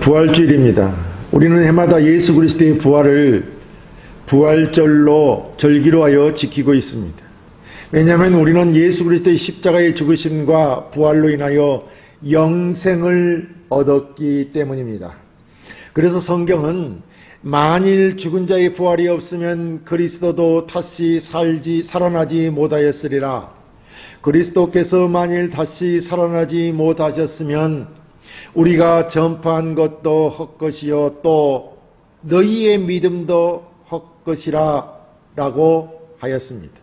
부활주일입니다. 우리는 해마다 예수 그리스도의 부활을 부활절로 절기로 하여 지키고 있습니다. 왜냐하면 우리는 예수 그리스도의 십자가의 죽으심과 부활로 인하여 영생을 얻었기 때문입니다. 그래서 성경은 만일 죽은 자의 부활이 없으면 그리스도도 다시 살아나지 못하였으리라. 그리스도께서 만일 다시 살아나지 못하셨으면 우리가 전파한 것도 헛것이요 또 너희의 믿음도 헛것이라 라고 하였습니다.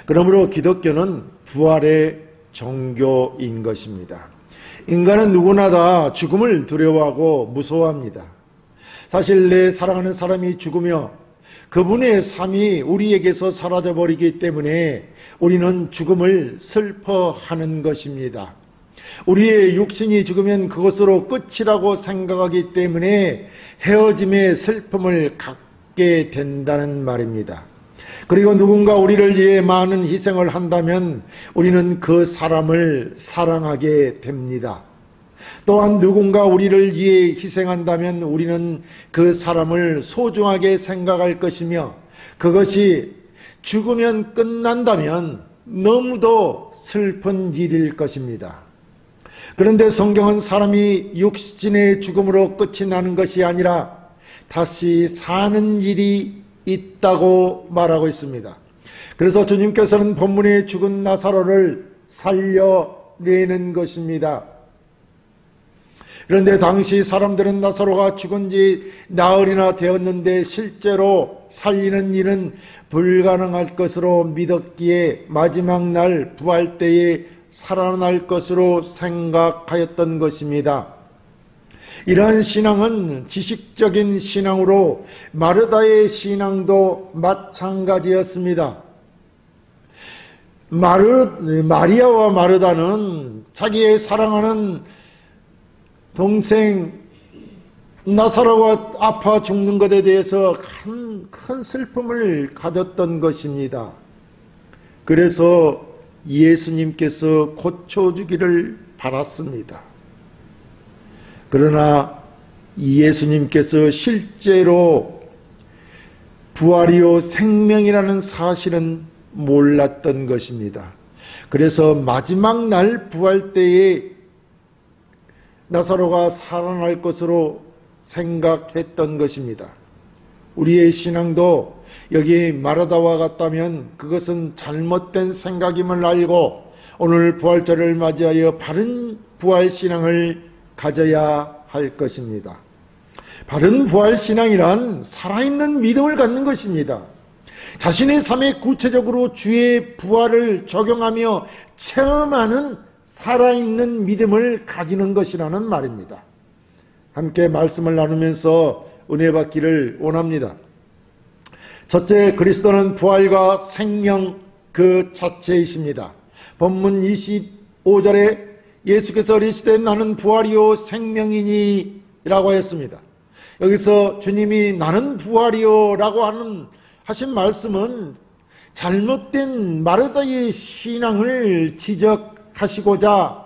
그러므로 기독교는 부활의 종교인 것입니다. 인간은 누구나 다 죽음을 두려워하고 무서워합니다. 사실 내 사랑하는 사람이 죽으며 그분의 삶이 우리에게서 사라져버리기 때문에 우리는 죽음을 슬퍼하는 것입니다. 우리의 육신이 죽으면 그것으로 끝이라고 생각하기 때문에 헤어짐의 슬픔을 갖게 된다는 말입니다. 그리고 누군가 우리를 위해 많은 희생을 한다면 우리는 그 사람을 사랑하게 됩니다. 또한 누군가 우리를 위해 희생한다면 우리는 그 사람을 소중하게 생각할 것이며 그것이 죽으면 끝난다면 너무도 슬픈 일일 것입니다. 그런데 성경은 사람이 육신의 죽음으로 끝이 나는 것이 아니라 다시 사는 일이 있다고 말하고 있습니다. 그래서 주님께서는 본문에 죽은 나사로를 살려내는 것입니다. 그런데 당시 사람들은 나사로가 죽은 지 나흘이나 되었는데 실제로 살리는 일은 불가능할 것으로 믿었기에 마지막 날 부활 때에 살아날 것으로 생각하였던 것입니다. 이러한 신앙은 지식적인 신앙으로 마르다의 신앙도 마찬가지였습니다. 마리아와 마르다는 자기의 사랑하는 동생 나사로가 아파 죽는 것에 대해서 큰 슬픔을 가졌던 것입니다. 그래서 예수님께서 고쳐주기를 바랐습니다. 그러나 예수님께서 실제로 부활이요 생명이라는 사실은 몰랐던 것입니다. 그래서 마지막 날 부활 때에 나사로가 살아날 것으로 생각했던 것입니다. 우리의 신앙도 여기 마르다와 같다면 그것은 잘못된 생각임을 알고 오늘 부활절을 맞이하여 바른 부활신앙을 가져야 할 것입니다. 바른 부활신앙이란 살아있는 믿음을 갖는 것입니다. 자신의 삶에 구체적으로 주의 부활을 적용하며 체험하는 살아있는 믿음을 가지는 것이라는 말입니다. 함께 말씀을 나누면서 은혜 받기를 원합니다. 첫째, 그리스도는 부활과 생명 그 자체이십니다. 본문 25절에 예수께서 이르시되 나는 부활이요 생명이니 라고 하였습니다. 여기서 주님이 나는 부활이요 라고 하신 말씀은 잘못된 마르다의 신앙을 지적하시고자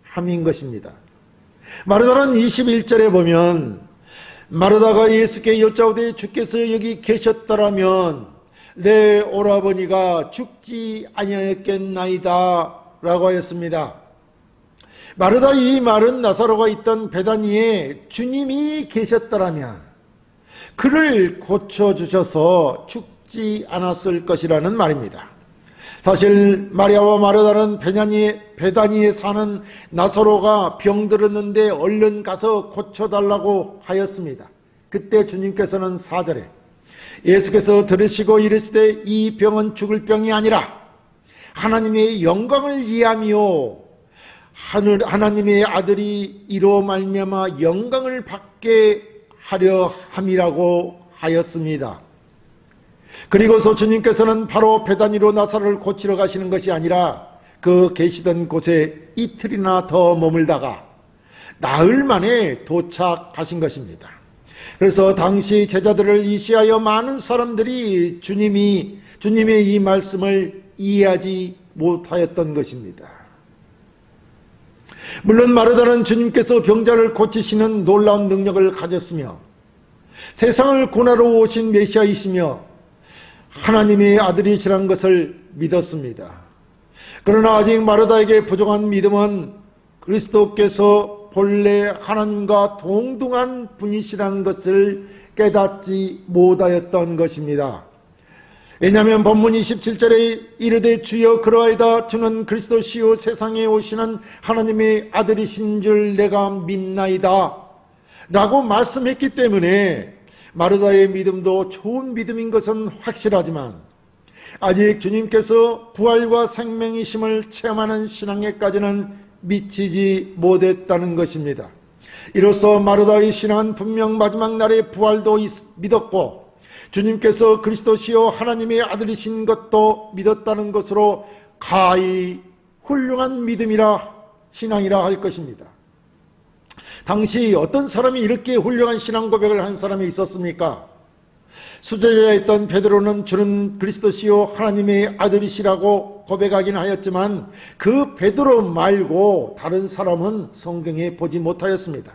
함인 것입니다. 마르다는 21절에 보면 마르다가 예수께 여짜오되 주께서 여기 계셨더라면 내 오라버니가 죽지 아니하였겠나이다 라고 하였습니다. 마르다 이 말은 나사로가 있던 베다니에 주님이 계셨더라면 그를 고쳐주셔서 죽지 않았을 것이라는 말입니다. 사실 마리아와 마르다는 베다니에 사는 나사로가 병들었는데 얼른 가서 고쳐달라고 하였습니다. 그때 주님께서는 4절에 예수께서 들으시고 이르시되 이 병은 죽을 병이 아니라 하나님의 영광을 위함이요 하나님의 아들이 이로 말미암아 영광을 받게 하려 함이라고 하였습니다. 그리고서 주님께서는 바로 베다니로 나사로를 고치러 가시는 것이 아니라 그 계시던 곳에 이틀이나 더 머물다가 나흘 만에 도착하신 것입니다. 그래서 당시 제자들을 이시하여 많은 사람들이 주님의 이 말씀을 이해하지 못하였던 것입니다. 물론 마르다는 주님께서 병자를 고치시는 놀라운 능력을 가졌으며 세상을 고난으로 오신 메시아이시며 하나님의 아들이시라는 것을 믿었습니다. 그러나 아직 마르다에게 부족한 믿음은 그리스도께서 본래 하나님과 동등한 분이시라는 것을 깨닫지 못하였던 것입니다. 왜냐하면 본문 27절에 이르되 주여 그러하이다 주는 그리스도시요 세상에 오시는 하나님의 아들이신 줄 내가 믿나이다 라고 말씀했기 때문에 마르다의 믿음도 좋은 믿음인 것은 확실하지만 아직 주님께서 부활과 생명이심을 체험하는 신앙에까지는 미치지 못했다는 것입니다. 이로써 마르다의 신앙은 분명 마지막 날의 부활도 믿었고 주님께서 그리스도시요 하나님의 아들이신 것도 믿었다는 것으로 가히 훌륭한 믿음이라 신앙이라 할 것입니다. 당시 어떤 사람이 이렇게 훌륭한 신앙 고백을 한 사람이 있었습니까? 수제자였던 베드로는 주는 그리스도시요 하나님의 아들이시라고 고백하긴 하였지만 그 베드로 말고 다른 사람은 성경에 보지 못하였습니다.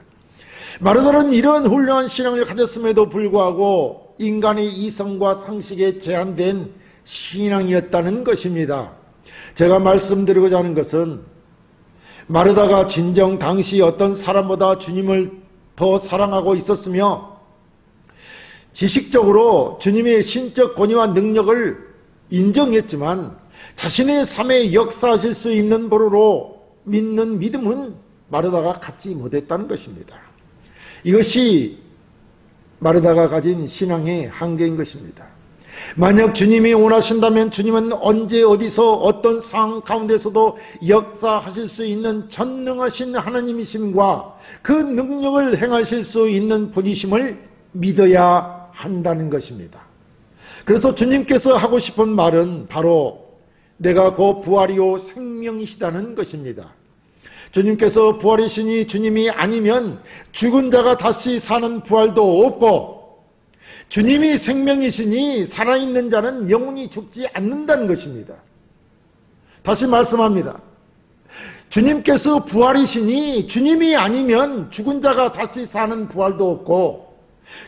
마르다는 이런 훌륭한 신앙을 가졌음에도 불구하고 인간의 이성과 상식에 제한된 신앙이었다는 것입니다. 제가 말씀드리고자 하는 것은 마르다가 진정 당시 어떤 사람보다 주님을 더 사랑하고 있었으며 지식적으로 주님의 신적 권위와 능력을 인정했지만 자신의 삶에 역사하실 수 있는 보로로 믿는 믿음은 마르다가 갖지 못했다는 것입니다. 이것이 마르다가 가진 신앙의 한계인 것입니다. 만약 주님이 원하신다면 주님은 언제 어디서 어떤 상황 가운데서도 역사하실 수 있는 전능하신 하나님이심과 그 능력을 행하실 수 있는 분이심을 믿어야 한다는 것입니다. 그래서 주님께서 하고 싶은 말은 바로 내가 곧 부활이요 생명이시다는 것입니다. 주님께서 부활이시니 주님이 아니면 죽은 자가 다시 사는 부활도 없고 주님이 생명이시니 살아있는 자는 영원히 죽지 않는다는 것입니다. 다시 말씀합니다. 주님께서 부활이시니 주님이 아니면 죽은 자가 다시 사는 부활도 없고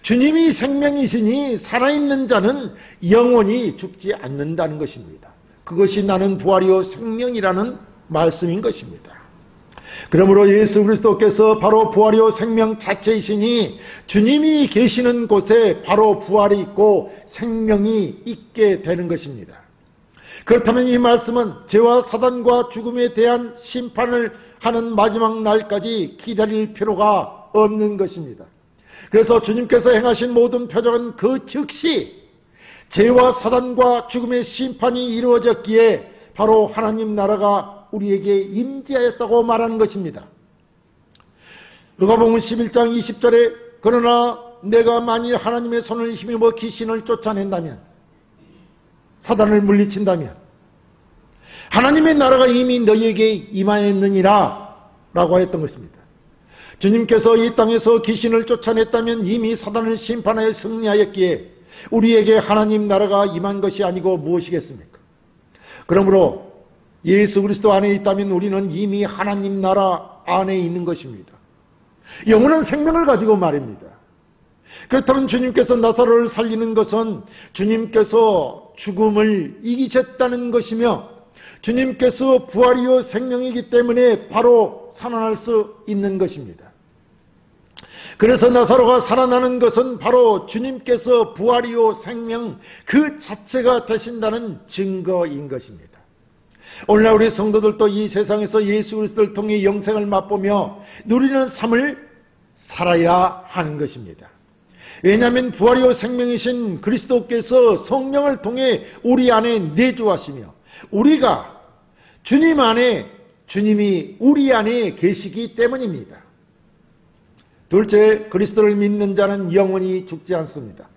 주님이 생명이시니 살아있는 자는 영원히 죽지 않는다는 것입니다. 그것이 나는 부활이요 생명이라는 말씀인 것입니다. 그러므로 예수 그리스도께서 바로 부활이요 생명 자체이시니 주님이 계시는 곳에 바로 부활이 있고 생명이 있게 되는 것입니다. 그렇다면 이 말씀은 죄와 사단과 죽음에 대한 심판을 하는 마지막 날까지 기다릴 필요가 없는 것입니다. 그래서 주님께서 행하신 모든 표적은 그 즉시 죄와 사단과 죽음의 심판이 이루어졌기에 바로 하나님 나라가 우리에게 임재하였다고 말하는 것입니다. 누가복음 11장 20절에 그러나 내가 만일 하나님의 손을 힘입어 귀신을 쫓아낸다면 사단을 물리친다면 하나님의 나라가 이미 너희에게 임하였느니라 라고 했던 것입니다. 주님께서 이 땅에서 귀신을 쫓아냈다면 이미 사단을 심판하여 승리하였기에 우리에게 하나님 나라가 임한 것이 아니고 무엇이겠습니까? 그러므로 예수 그리스도 안에 있다면 우리는 이미 하나님 나라 안에 있는 것입니다. 영원한 생명을 가지고 말입니다. 그렇다면 주님께서 나사로를 살리는 것은 주님께서 죽음을 이기셨다는 것이며 주님께서 부활이요 생명이기 때문에 바로 살아날 수 있는 것입니다. 그래서 나사로가 살아나는 것은 바로 주님께서 부활이요 생명 그 자체가 되신다는 증거인 것입니다. 오늘날 우리 성도들도 이 세상에서 예수 그리스도를 통해 영생을 맛보며 누리는 삶을 살아야 하는 것입니다. 왜냐하면 부활이요 생명이신 그리스도께서 성령을 통해 우리 안에 내주하시며 우리가 주님 안에 주님이 우리 안에 계시기 때문입니다. 둘째, 그리스도를 믿는 자는 영원히 죽지 않습니다.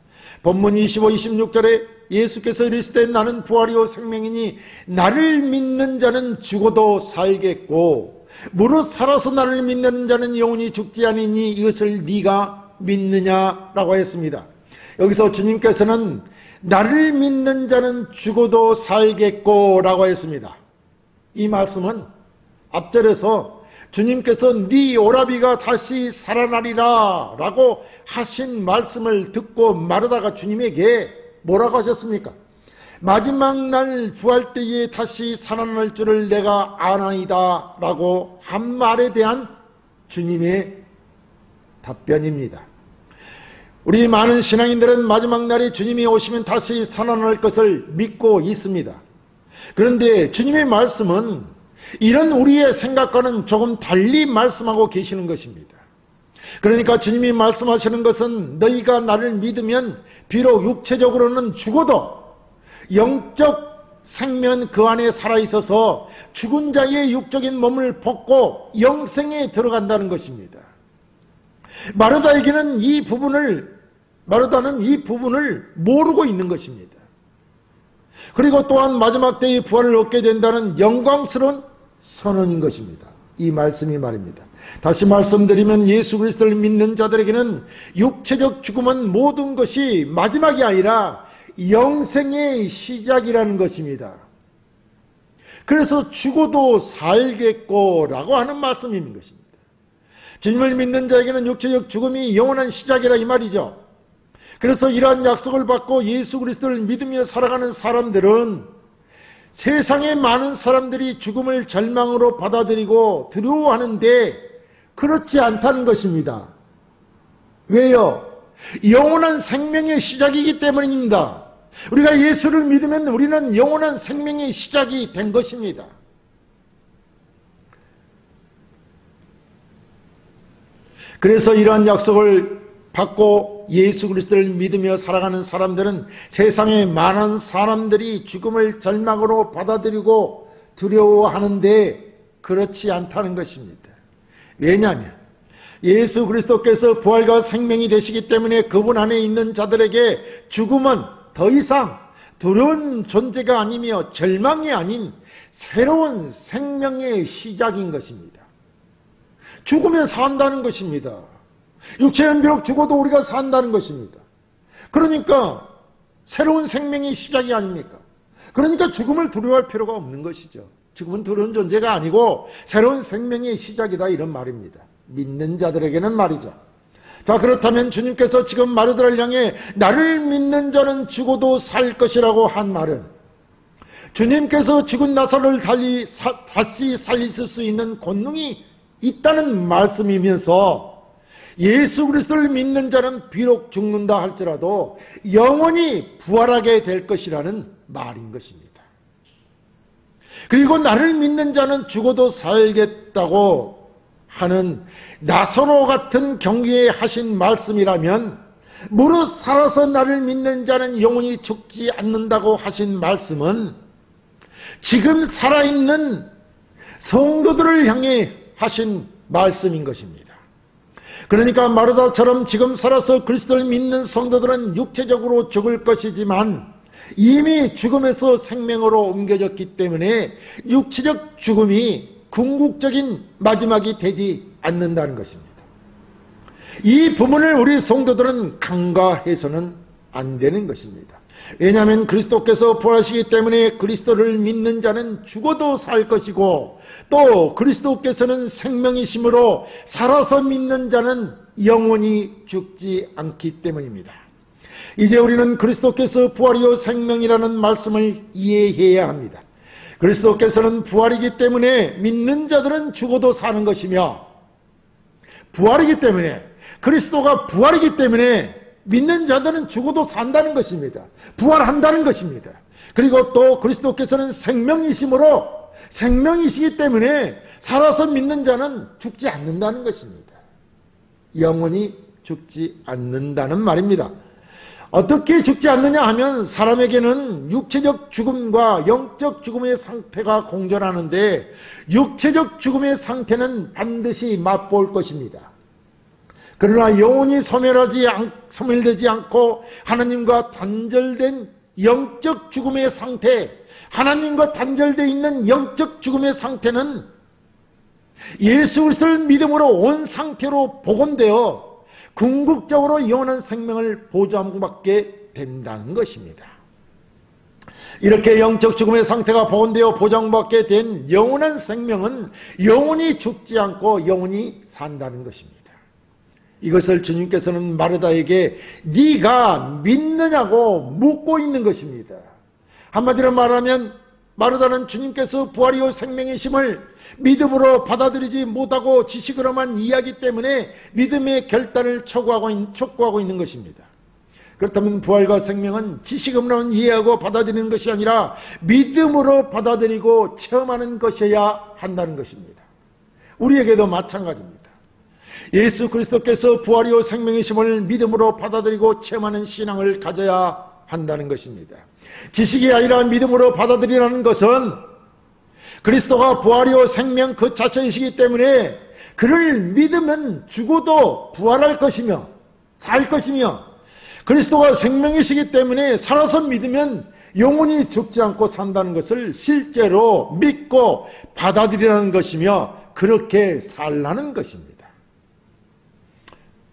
본문 25, 26절에 예수께서 이르시되 나는 부활이요 생명이니 나를 믿는 자는 죽어도 살겠고 무릇 살아서 나를 믿는 자는 영원히 죽지 아니니 이것을 네가 믿느냐라고 했습니다. 여기서 주님께서는 나를 믿는 자는 죽어도 살겠고 라고 했습니다. 이 말씀은 앞절에서 주님께서 네 오라비가 다시 살아나리라 라고 하신 말씀을 듣고 마르다가 주님에게 뭐라고 하셨습니까? 마지막 날 부활 때에 다시 살아날 줄을 내가 아나이다 라고 한 말에 대한 주님의 답변입니다. 우리 많은 신앙인들은 마지막 날에 주님이 오시면 다시 살아날 것을 믿고 있습니다. 그런데 주님의 말씀은 이런 우리의 생각과는 조금 달리 말씀하고 계시는 것입니다. 그러니까 주님이 말씀하시는 것은 너희가 나를 믿으면 비록 육체적으로는 죽어도 영적 생명 그 안에 살아있어서 죽은 자의 육적인 몸을 벗고 영생에 들어간다는 것입니다. 마르다는 이 부분을 모르고 있는 것입니다. 그리고 또한 마지막 때의 부활을 얻게 된다는 영광스러운 선언인 것입니다. 이 말씀이 말입니다. 다시 말씀드리면 예수 그리스도를 믿는 자들에게는 육체적 죽음은 모든 것이 마지막이 아니라 영생의 시작이라는 것입니다. 그래서 죽어도 살겠고 라고 하는 말씀인 것입니다. 주님을 믿는 자에게는 육체적 죽음이 영원한 시작이라 이 말이죠. 그래서 이러한 약속을 받고 예수 그리스도를 믿으며 살아가는 사람들은 세상의 많은 사람들이 죽음을 절망으로 받아들이고 두려워하는데 그렇지 않다는 것입니다. 왜요? 영원한 생명의 시작이기 때문입니다. 우리가 예수를 믿으면 우리는 영원한 생명의 시작이 된 것입니다. 그래서 이러한 약속을 받고 예수 그리스도를 믿으며 살아가는 사람들은 세상에 많은 사람들이 죽음을 절망으로 받아들이고 두려워하는데 그렇지 않다는 것입니다. 왜냐하면 예수 그리스도께서 부활과 생명이 되시기 때문에 그분 안에 있는 자들에게 죽음은 더 이상 두려운 존재가 아니며 절망이 아닌 새로운 생명의 시작인 것입니다. 죽으면 산다는 것입니다. 육체는 비록 죽어도 우리가 산다는 것입니다. 그러니까 새로운 생명의 시작이 아닙니까? 그러니까 죽음을 두려워할 필요가 없는 것이죠. 죽음은 두려운 존재가 아니고 새로운 생명의 시작이다 이런 말입니다. 믿는 자들에게는 말이죠. 자, 그렇다면 주님께서 지금 마르다를 향해 나를 믿는 자는 죽어도 살 것이라고 한 말은 주님께서 죽은 나사로를 다시 살리실 수 있는 권능이 있다는 말씀이면서 예수 그리스도를 믿는 자는 비록 죽는다 할지라도 영원히 부활하게 될 것이라는 말인 것입니다. 그리고 나를 믿는 자는 죽어도 살겠다고 하는 나사로 같은 경기에 하신 말씀이라면 무릇 살아서 나를 믿는 자는 영원히 죽지 않는다고 하신 말씀은 지금 살아있는 성도들을 향해 하신 말씀인 것입니다. 그러니까 마르다처럼 지금 살아서 그리스도를 믿는 성도들은 육체적으로 죽을 것이지만 이미 죽음에서 생명으로 옮겨졌기 때문에 육체적 죽음이 궁극적인 마지막이 되지 않는다는 것입니다. 이 부분을 우리 성도들은 간과해서는 안 되는 것입니다. 왜냐하면 그리스도께서 부활하시기 때문에 그리스도를 믿는 자는 죽어도 살 것이고 또 그리스도께서는 생명이심으로 살아서 믿는 자는 영원히 죽지 않기 때문입니다. 이제 우리는 그리스도께서 부활이요 생명이라는 말씀을 이해해야 합니다. 그리스도께서는 부활이기 때문에 믿는 자들은 죽어도 사는 것이며 부활이기 때문에 그리스도가 부활이기 때문에 믿는 자들은 죽어도 산다는 것입니다. 부활한다는 것입니다. 그리고 또 그리스도께서는 생명이심으로 생명이시기 때문에 살아서 믿는 자는 죽지 않는다는 것입니다. 영원히 죽지 않는다는 말입니다. 어떻게 죽지 않느냐 하면 사람에게는 육체적 죽음과 영적 죽음의 상태가 공존하는데 육체적 죽음의 상태는 반드시 맛볼 것입니다. 그러나 영혼이 소멸되지 않고 하나님과 단절된 영적 죽음의 상태, 하나님과 단절되어 있는 영적 죽음의 상태는 예수 그리스도를 믿음으로 온 상태로 복원되어 궁극적으로 영원한 생명을 보장받게 된다는 것입니다. 이렇게 영적 죽음의 상태가 복원되어 보장받게 된 영원한 생명은 영원히 죽지 않고 영원히 산다는 것입니다. 이것을 주님께서는 마르다에게 네가 믿느냐고 묻고 있는 것입니다. 한마디로 말하면 마르다는 주님께서 부활이요 생명이심을 믿음으로 받아들이지 못하고 지식으로만 이해하기 때문에 믿음의 결단을 촉구하고 있는 것입니다. 그렇다면 부활과 생명은 지식으로만 이해하고 받아들이는 것이 아니라 믿음으로 받아들이고 체험하는 것이어야 한다는 것입니다. 우리에게도 마찬가지입니다. 예수 그리스도께서 부활이요 생명이심을 믿음으로 받아들이고 체험하는 신앙을 가져야 한다는 것입니다. 지식이 아니라 믿음으로 받아들이라는 것은 그리스도가 부활이요 생명 그 자체이시기 때문에 그를 믿으면 죽어도 부활할 것이며 살 것이며, 그리스도가 생명이시기 때문에 살아서 믿으면 영원히 죽지 않고 산다는 것을 실제로 믿고 받아들이라는 것이며 그렇게 살라는 것입니다.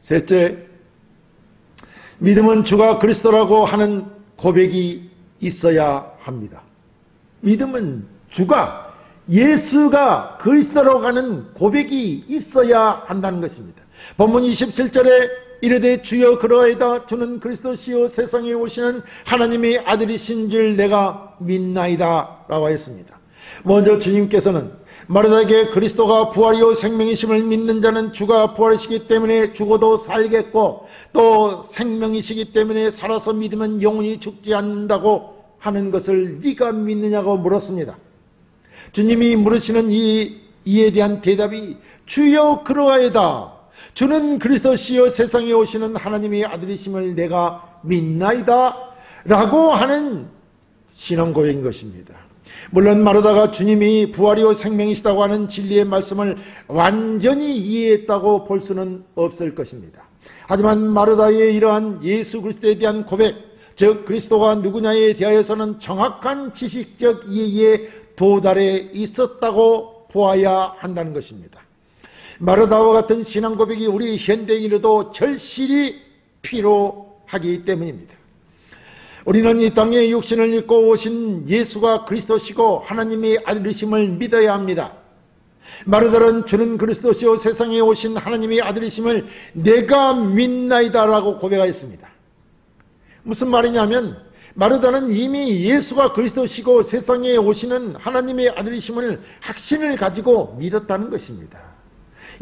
셋째, 믿음은 주가 그리스도라고 하는 고백이 있어야 합니다. 믿음은 주가, 예수가 그리스도라고 하는 고백이 있어야 한다는 것입니다. 본문 27절에 이르되 주여 그러하이다 주는 그리스도시요 세상에 오시는 하나님의 아들이신 줄 내가 믿나이다 라고 했습니다. 먼저 주님께서는 마르다에게 그리스도가 부활이요 생명이심을 믿는 자는 주가 부활이시기 때문에 죽어도 살겠고 또 생명이시기 때문에 살아서 믿으면 영원히 죽지 않는다고 하는 것을 네가 믿느냐고 물었습니다. 주님이 물으시는 이에 대한 대답이 주여 그러하이다 주는 그리스도시요 세상에 오시는 하나님의 아들이심을 내가 믿나이다 라고 하는 신앙 고백인 것입니다. 물론 마르다가 주님이 부활이요 생명이시다고 하는 진리의 말씀을 완전히 이해했다고 볼 수는 없을 것입니다. 하지만 마르다의 이러한 예수 그리스도에 대한 고백, 즉 그리스도가 누구냐에 대하여서는 정확한 지식적 이해에 도달해 있었다고 보아야 한다는 것입니다. 마르다와 같은 신앙 고백이 우리 현대인에도 절실히 필요하기 때문입니다. 우리는 이 땅에 육신을 입고 오신 예수가 그리스도시고 하나님의 아들이심을 믿어야 합니다. 마르다는 주는 그리스도시요 세상에 오신 하나님의 아들이심을 내가 믿나이다 라고 고백하였습니다. 무슨 말이냐면 마르다는 이미 예수가 그리스도시고 세상에 오시는 하나님의 아들이심을 확신을 가지고 믿었다는 것입니다.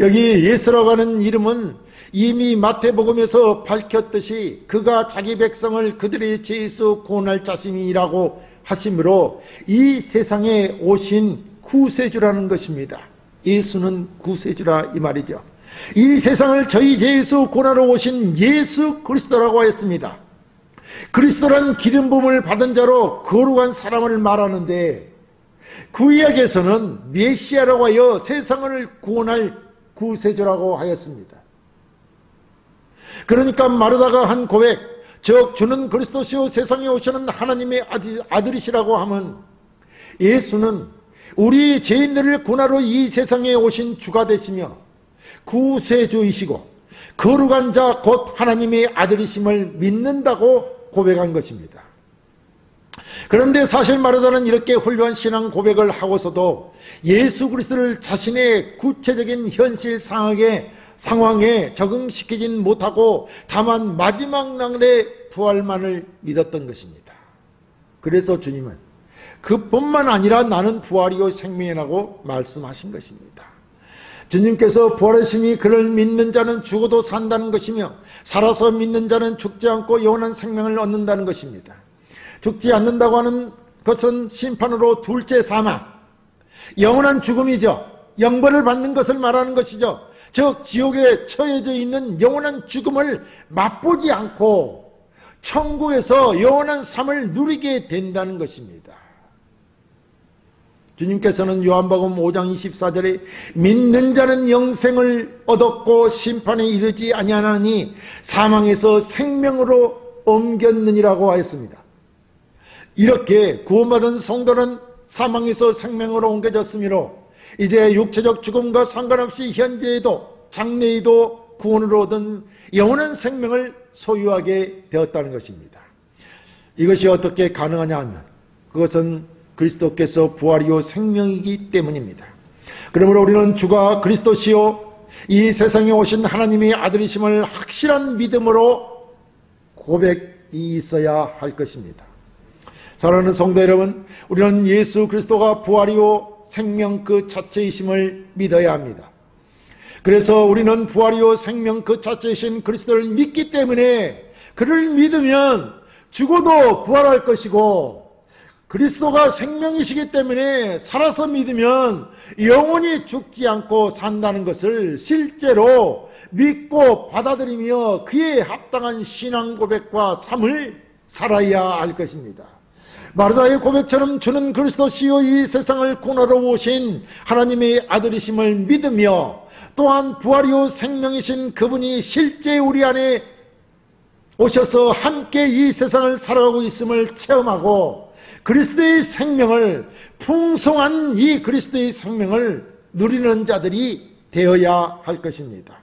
여기 예수라고 하는 이름은 이미 마태복음에서 밝혔듯이 그가 자기 백성을 그들의 죄에서 구원할 자신이라고 하심으로 이 세상에 오신 구세주라는 것입니다. 예수는 구세주라 이 말이죠. 이 세상을 저희 죄에서 구원하러 오신 예수 그리스도라고 했습니다. 그리스도란 기름 부음을 받은 자로 거룩한 사람을 말하는데 구약에서는 메시아라고 하여 세상을 구원할 구세주라고 하였습니다. 그러니까 마르다가 한 고백, 즉 주는 그리스도시요 세상에 오시는 하나님의 아들이시라고 하면 예수는 우리 죄인들을 구원하러 이 세상에 오신 주가 되시며 구세주이시고 거룩한 자 곧 하나님의 아들이심을 믿는다고 고백한 것입니다. 그런데 사실 마르다는 이렇게 훌륭한 신앙 고백을 하고서도 예수 그리스도를 자신의 구체적인 현실 상황에 적응시키진 못하고 다만 마지막 날의 부활만을 믿었던 것입니다. 그래서 주님은 그뿐만 아니라 나는 부활이요 생명이라고 말씀하신 것입니다. 주님께서 부활하시니 그를 믿는 자는 죽어도 산다는 것이며 살아서 믿는 자는 죽지 않고 영원한 생명을 얻는다는 것입니다. 죽지 않는다고 하는 것은 심판으로 둘째 사망, 영원한 죽음이죠. 영벌을 받는 것을 말하는 것이죠. 즉 지옥에 처해져 있는 영원한 죽음을 맛보지 않고 천국에서 영원한 삶을 누리게 된다는 것입니다. 주님께서는 요한복음 5장 24절에 믿는 자는 영생을 얻었고 심판에 이르지 아니하나니 사망에서 생명으로 옮겼느니라고 하였습니다. 이렇게 구원받은 성도는 사망에서 생명으로 옮겨졌으므로 이제 육체적 죽음과 상관없이 현재에도 장래에도 구원으로 얻은 영원한 생명을 소유하게 되었다는 것입니다. 이것이 어떻게 가능하냐 하면 그것은 그리스도께서 부활이요 생명이기 때문입니다. 그러므로 우리는 주가 그리스도시요 이 세상에 오신 하나님의 아들이심을 확실한 믿음으로 고백이 있어야 할 것입니다. 사랑하는 성도 여러분, 우리는 예수 그리스도가 부활이요 생명 그 자체이심을 믿어야 합니다. 그래서 우리는 부활이요 생명 그 자체이신 그리스도를 믿기 때문에 그를 믿으면 죽어도 부활할 것이고, 그리스도가 생명이시기 때문에 살아서 믿으면 영원히 죽지 않고 산다는 것을 실제로 믿고 받아들이며 그에 합당한 신앙 고백과 삶을 살아야 할 것입니다. 마르다의 고백처럼 주는 그리스도시요 이 세상을 구원하러 오신 하나님의 아들이심을 믿으며 또한 부활이요 생명이신 그분이 실제 우리 안에 오셔서 함께 이 세상을 살아가고 있음을 체험하고 그리스도의 생명을, 풍성한 이 그리스도의 생명을 누리는 자들이 되어야 할 것입니다.